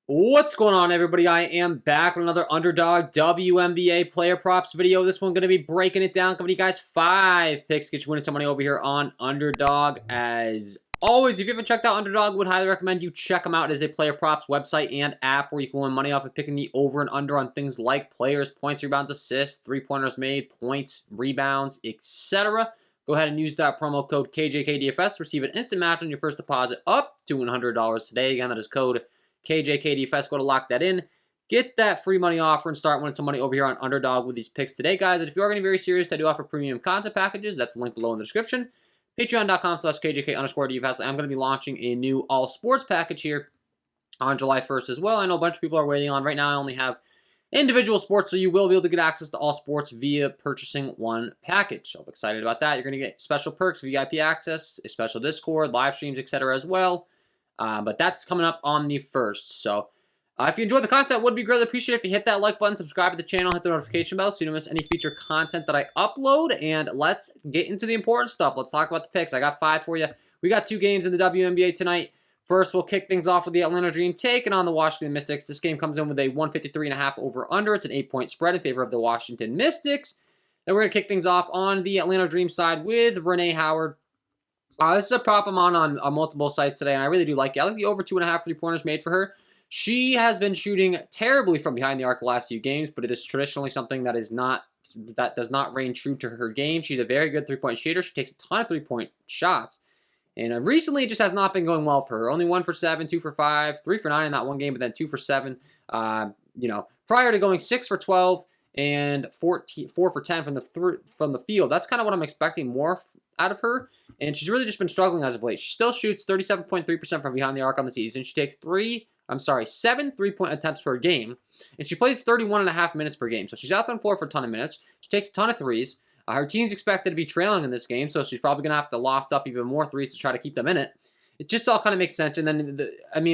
What's going on, everybody? I am back with another Underdog WNBA player props video. This one going to be breaking it down, giving you guys 5 picks to get you winning some money over here on Underdog. As always, if you haven't checked out Underdog, would highly recommend you check them out. It is a player props website and app where you can win money off of picking the over and under on things like players, points, rebounds, assists, three-pointers made, points, rebounds, etc. Go ahead and use that promo code KJK DFS to receive an instant match on your first deposit up to $100 today. Again, that is code KJK DFS. Go to lock that in. Get that free money offer and start winning some money over here on Underdog with these picks today, guys. And if you are going to be very serious, I do offer premium content packages. That's linked below in the description. Patreon.com/KJK_DFS. I'm going to be launching a new all sports package here on July 1st as well. I know a bunch of people are waiting on. Right now, I only have individual sports, so you will be able to get access to all sports via purchasing one package. So I'm excited about that. You're going to get special perks, VIP access, a special Discord, live streams, etc. as well. But that's coming up on the 1st. So if you enjoyed the content, would be greatly appreciated if you hit that like button, subscribe to the channel, hit the notification bell so you don't miss any future content that I upload. And let's get into the important stuff. Let's talk about the picks. I got 5 for you. We got 2 games in the WNBA tonight. First, we'll kick things off with the Atlanta Dream taking on the Washington Mystics. This game comes in with a 153.5 over-under. It's an 8-point spread in favor of the Washington Mystics. Then we're going to kick things off on the Atlanta Dream side with Renee Howard. This is a prop I'm on multiple sites today, and I really do like it. I like the over 2.5 three-pointers made for her. She has been shooting terribly from behind the arc the last few games, but it is traditionally something that does not reign true to her game. She's a very good three-point shooter. She takes a ton of three-point shots. And recently, it just has not been going well for her. Only 1 for 7, 2 for 5, 3 for 9 in that one game, but then 2 for 7. Prior to going 6 for 12 and 4 for 10 from the field. That's kind of what I'm expecting more out of her. And she's really just been struggling as of late. She still shoots 37.3% from behind the arc on the season. She takes 7 three-point attempts per game. And she plays 31.5 minutes per game. So she's out on the floor for a ton of minutes. She takes a ton of threes. Her team's expected to be trailing in this game, so she's probably going to have to loft up even more threes to try to keep them in it. It just all kind of makes sense. And then,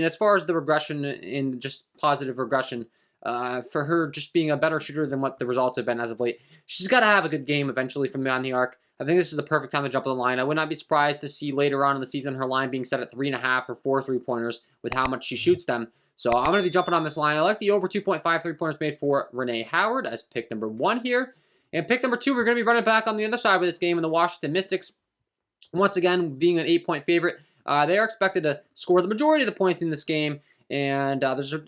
as far as the regression in just positive regression, for her just being a better shooter than what the results have been as of late, she's got to have a good game eventually from behind the arc. I think this is the perfect time to jump on the line. I would not be surprised to see later on in the season her line being set at 3.5 or 4 three-pointers with how much she shoots them. So I'm going to be jumping on this line. I like the over 2.5 three-pointers made for Renee Howard as pick number 1 here. And pick number 2, we're going to be running back on the other side of this game in the Washington Mystics. Once again, being an 8-point favorite, they are expected to score the majority of the points in this game. And there's a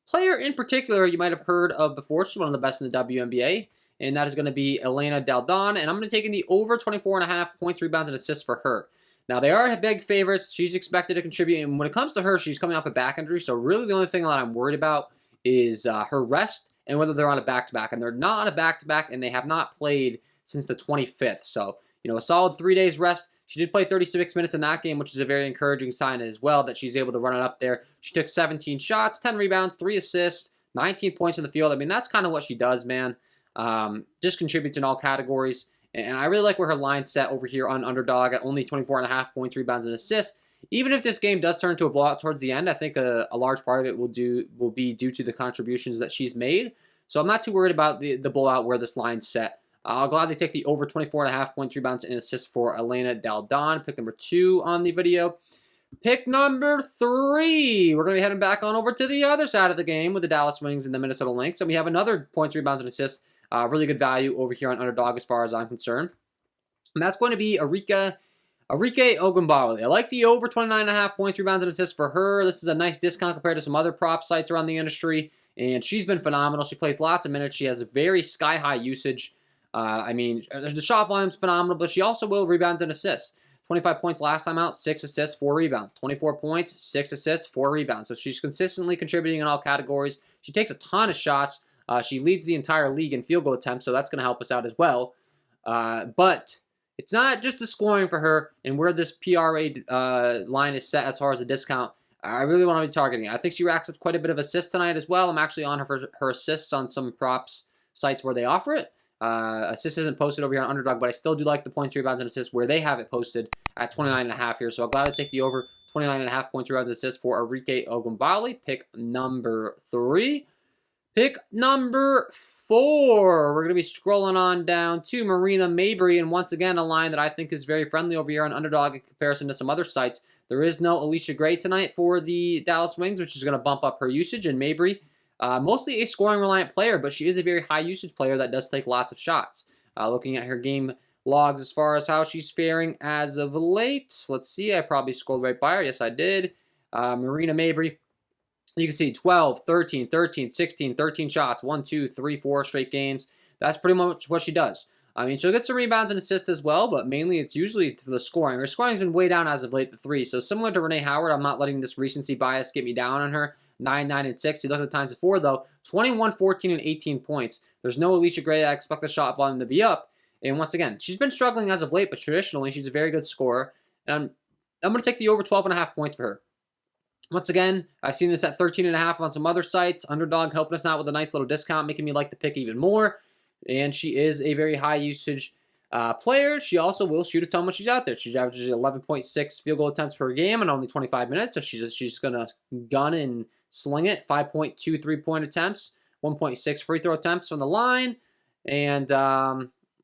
player in particular you might have heard of before. She's one of the best in the WNBA. And that is going to be Elena Del Don. And I'm going to take in the over 24.5 points, rebounds, and assists for her. Now, they are big favorites. She's expected to contribute. And when it comes to her, she's coming off a back injury. So really the only thing that I'm worried about is her rest and whether they're on a back-to-back. And they're not on a back-to-back, and they have not played since the 25th. So, a solid 3 days rest. She did play 36 minutes in that game, which is a very encouraging sign as well that she's able to run it up there. She took 17 shots, 10 rebounds, 3 assists, 19 points in the field. That's kind of what she does, man. Just contributes in all categories. And I really like where her line's set over here on Underdog at only 24.5 points, rebounds, and assists. Even if this game does turn to a blowout towards the end, I think a large part of it will be due to the contributions that she's made. So I'm not too worried about the blowout where this line's set. I'll gladly take the over 24.5 points, rebounds, and assists for Elena Del Don. Pick number 2 on the video. Pick number 3. We're going to be heading back on over to the other side of the game with the Dallas Wings and the Minnesota Lynx. And we have another points, rebounds, and assists. Really good value over here on Underdog as far as I'm concerned. And that's going to be Arike Ogunbowale. I like the over 29.5 points, rebounds, and assists for her. This is a nice discount compared to some other prop sites around the industry. And she's been phenomenal. She plays lots of minutes. She has a very sky-high usage. The shot volume's phenomenal, but she also will rebound and assist. 25 points last time out, 6 assists, 4 rebounds. 24 points, 6 assists, 4 rebounds. So she's consistently contributing in all categories. She takes a ton of shots. She leads the entire league in field goal attempts, so that's going to help us out as well. But it's not just the scoring for her and where this PRA line is set as far as a discount. I really want to be targeting. I think she racks up quite a bit of assists tonight as well. I'm actually on her assists on some props sites where they offer it. Assists isn't posted over here on Underdog, but I still do like the points, rebounds, and assists where they have it posted at 29.5 here. So I'm glad to take the over 29.5 points, rebounds, and assists for Arike Ogunbowale. Pick number 3. Pick number 4. We're going to be scrolling on down to Marina Mabrey, and once again, a line that I think is very friendly over here on Underdog in comparison to some other sites. There is no Alicia Gray tonight for the Dallas Wings, which is going to bump up her usage. And Mabry, mostly a scoring-reliant player, but she is a very high-usage player that does take lots of shots. Looking at her game logs as far as how she's faring as of late. Let's see, I probably scrolled right by her. Yes, I did. Marina Mabry, you can see 12, 13, 13, 16, 13 shots, 1, 2, 3, 4 straight games. That's pretty much what she does. I mean, she'll get some rebounds and assists as well, but mainly it's usually for the scoring. Her scoring's been way down as of late, the 3. So similar to Renee Howard, I'm not letting this recency bias get me down on her. 9, 9, and 6. You look at the times before, though, 21, 14, and 18 points. There's no Alicia Gray. I expect the shot volume to be up. And once again, she's been struggling as of late, but traditionally, she's a very good scorer. And I'm going to take the over 12.5 points for her. Once again, I've seen this at 13.5 on some other sites. Underdog helping us out with a nice little discount, making me like the pick even more. And she is a very high usage player. She also will shoot a ton when she's out there. She averages 11.6 field goal attempts per game in only 25 minutes. So she's going to gun and sling it. 5.2 3-point attempts, 1.6 free throw attempts from the line. And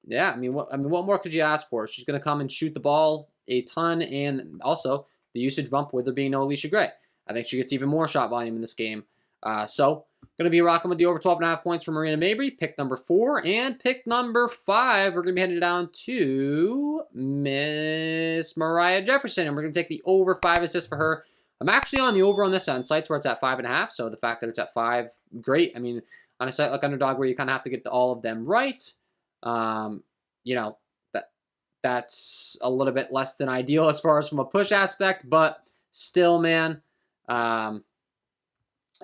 yeah, I mean, what more could you ask for? She's going to come and shoot the ball a ton, and also the usage bump with there being no Alicia Gray. I think she gets even more shot volume in this game. So, going to be rocking with the over 12.5 points for Marina Mabry, pick number 4. And pick number 5, we're going to be headed down to Miss Mariah Jefferson. And we're going to take the over 5 assists for her. I'm actually on the over on this on sites where it's at 5.5. So, the fact that it's at 5, great. I mean, on a site like Underdog where you kind of have to get all of them right, you know, that's a little bit less than ideal as far as from a push aspect. But still, man,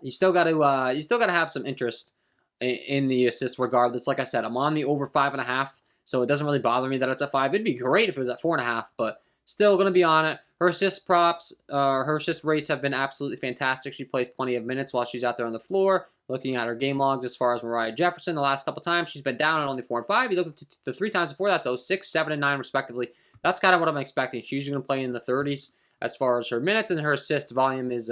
you still got to have some interest in the assist regardless. Like I said, I'm on the over 5.5, so it doesn't really bother me that it's at 5. It'd be great if it was at 4.5, but still going to be on it. Her assist props, her assist rates have been absolutely fantastic. She plays plenty of minutes while she's out there on the floor. Looking at her game logs as far as Mariah Jefferson, the last couple times she's been down at only 4 and 5. You look at the 3 times before that, though, 6, 7, and 9 respectively. That's kind of what I'm expecting. She's usually going to play in the 30s as far as her minutes, and her assist volume is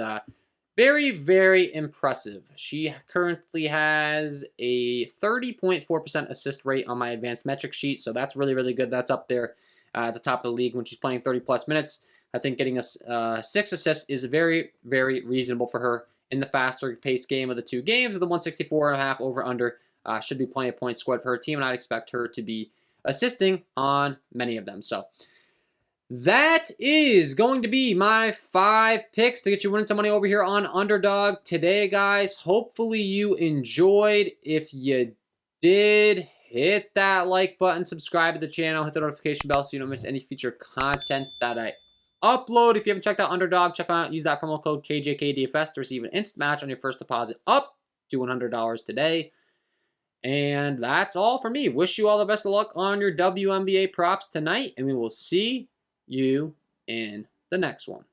very, very impressive. She currently has a 30.4% assist rate on my advanced metric sheet, so that's really, really good. That's up there at the top of the league when she's playing 30-plus minutes. I think getting a 6 assists is very, very reasonable for her in the faster-paced game of the 2 games. With the 164.5 over-under, should be plenty of points scored for her team, and I'd expect her to be assisting on many of them. So that is going to be my 5 picks to get you winning some money over here on Underdog today, guys. Hopefully you enjoyed. If you did, hit that like button, subscribe to the channel, hit the notification bell so you don't miss any future content that I upload. If you haven't checked out Underdog, check out, use that promo code KJK DFS to receive an instant match on your first deposit up to $100 today. And that's all for me. Wish you all the best of luck on your WNBA props tonight, and we will see you in the next one.